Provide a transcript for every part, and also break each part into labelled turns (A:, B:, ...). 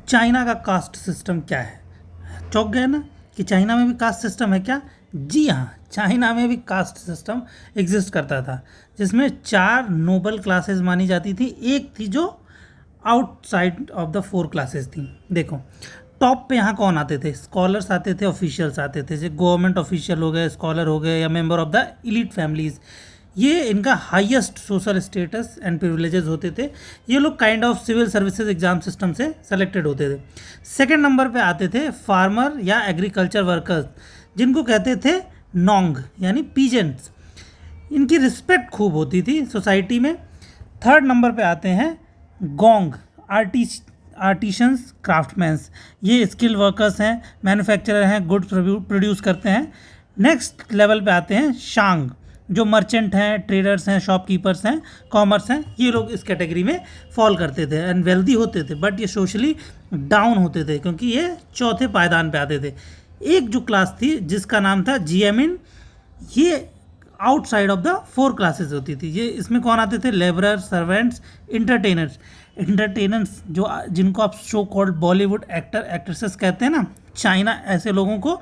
A: China का caste system क्या है? चौंक गए ना कि चाइना में भी कास्ट सिस्टम है क्या? जी हाँ, चाइना में भी कास्ट सिस्टम एग्जिस्ट करता था, जिसमें 4 नोबल क्लासेस मानी जाती थी। एक थी जो आउटसाइड ऑफ द 4 क्लासेस थी। देखो, टॉप पे यहाँ कौन आते थे? स्कॉलर्स आते थे, ऑफिशियल्स आते थे, जैसे गवर्नमेंट ऑफिशियल हो गए, स्कॉलर हो गए, या member of the elite families. ये इनका highest social status and privileges होते थे। ये लोग kind of civil services exam system से सेलेक्टेड होते थे। सेकंड नंबर पे आते थे फार्मर या एग्रीकल्चर वर्कर्स, जिनको कहते थे नोंग यानी पीजेंट्स। इनकी रिस्पेक्ट खूब होती थी सोसाइटी में। थर्ड नंबर पे आते हैं गोंग, आर्टिशंस, क्राफ्टमैन्स। ये स्किल वर्कर्स हैं, मैन्युफैक्चरर हैं, गुड्स प्रोड्यूस करते हैं। नेक्स्ट लेवल पे आते हैं शांग, जो मर्चेंट हैं, ट्रेडर्स हैं, शॉपकीपर्स हैं, कॉमर्स हैं। ये लोग इस कैटेगरी में फॉल करते थे एंड वेल्दी होते थे, बट ये सोशली डाउन होते थे क्योंकि ये चौथे पायदान पे आते थे। एक जो क्लास थी जिसका नाम था जियामिन, ये आउटसाइड ऑफ द 4 क्लासेस होती थी। ये इसमें कौन आते थे? Labourer, servants, इंटरटेनर्स। इंटरटेनर्स जो जिनको आप show called Bollywood actor actresses कहते हैं ना, चाइना ऐसे लोगों को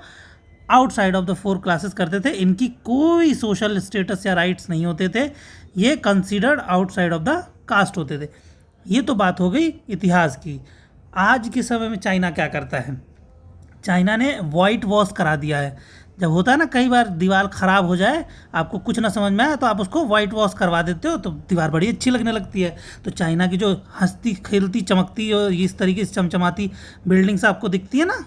A: आउटसाइड ऑफ द 4 क्लासेस करते थे। इनकी कोई सोशल स्टेटस या राइट्स नहीं होते थे। ये considered outside of the caste होते थे। ये तो बात हो गई इतिहास की। आज के समय में चाइना क्या करता है? चाइना ने वाइट वॉश करा दिया है। जब होता है ना, कई बार दीवार ख़राब हो जाए, आपको कुछ ना समझ में आए, तो आप उसको वाइट वॉश करवा देते हो, तो दीवार बड़ी अच्छी लगने लगती है। तो चाइना की जो हंसती खेलती चमकती और इस तरीके से चमचमाती बिल्डिंग्स आपको दिखती है ना,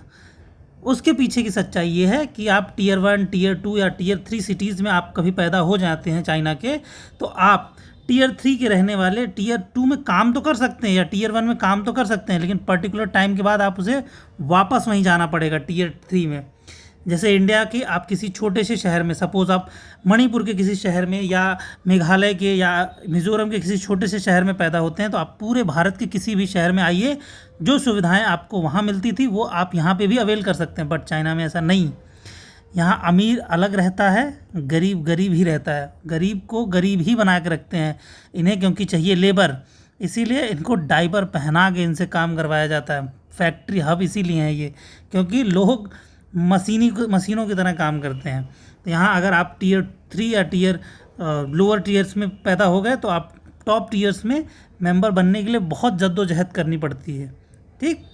A: उसके पीछे की सच्चाई ये है कि आप टीयर 1, टीयर 2 या टीयर 3 सिटीज़ में आप कभी पैदा हो जाते हैं चाइना के, तो आप टीयर 3 के रहने वाले टीयर 2 में काम तो कर सकते हैं या टीयर 1 में काम तो कर सकते हैं, लेकिन पर्टिकुलर टाइम के बाद आप उसे वापस वहीं जाना पड़ेगा टीयर 3 में। जैसे इंडिया के आप किसी छोटे से शहर में, सपोज़ आप मणिपुर के किसी शहर में या मेघालय के या मिज़ोरम के किसी छोटे से शहर में पैदा होते हैं, तो आप पूरे भारत के किसी भी शहर में आइए, जो सुविधाएं आपको वहाँ मिलती थी वो आप यहाँ पे भी अवेल कर सकते हैं। बट चाइना में ऐसा नहीं। यहाँ अमीर अलग रहता है, गरीब गरीब ही रहता है। गरीब को गरीब ही बना के रखते हैं इन्हें, क्योंकि चाहिए लेबर, इसीलिए इनको डायपर पहना के इनसे काम करवाया जाता है। फैक्ट्री हब इसीलिए है ये, क्योंकि लोग मशीनों की तरह काम करते हैं। तो यहाँ अगर आप टीयर 3 या टीयर लोअर टीयर्स में पैदा हो गए, तो आप टॉप टीयर्स में मेंबर बनने के लिए बहुत जद्दोजहद करनी पड़ती है। ठीक,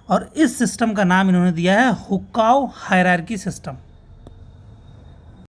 A: और इस सिस्टम का नाम इन्होंने दिया है हुक्काओ हायरार्की सिस्टम।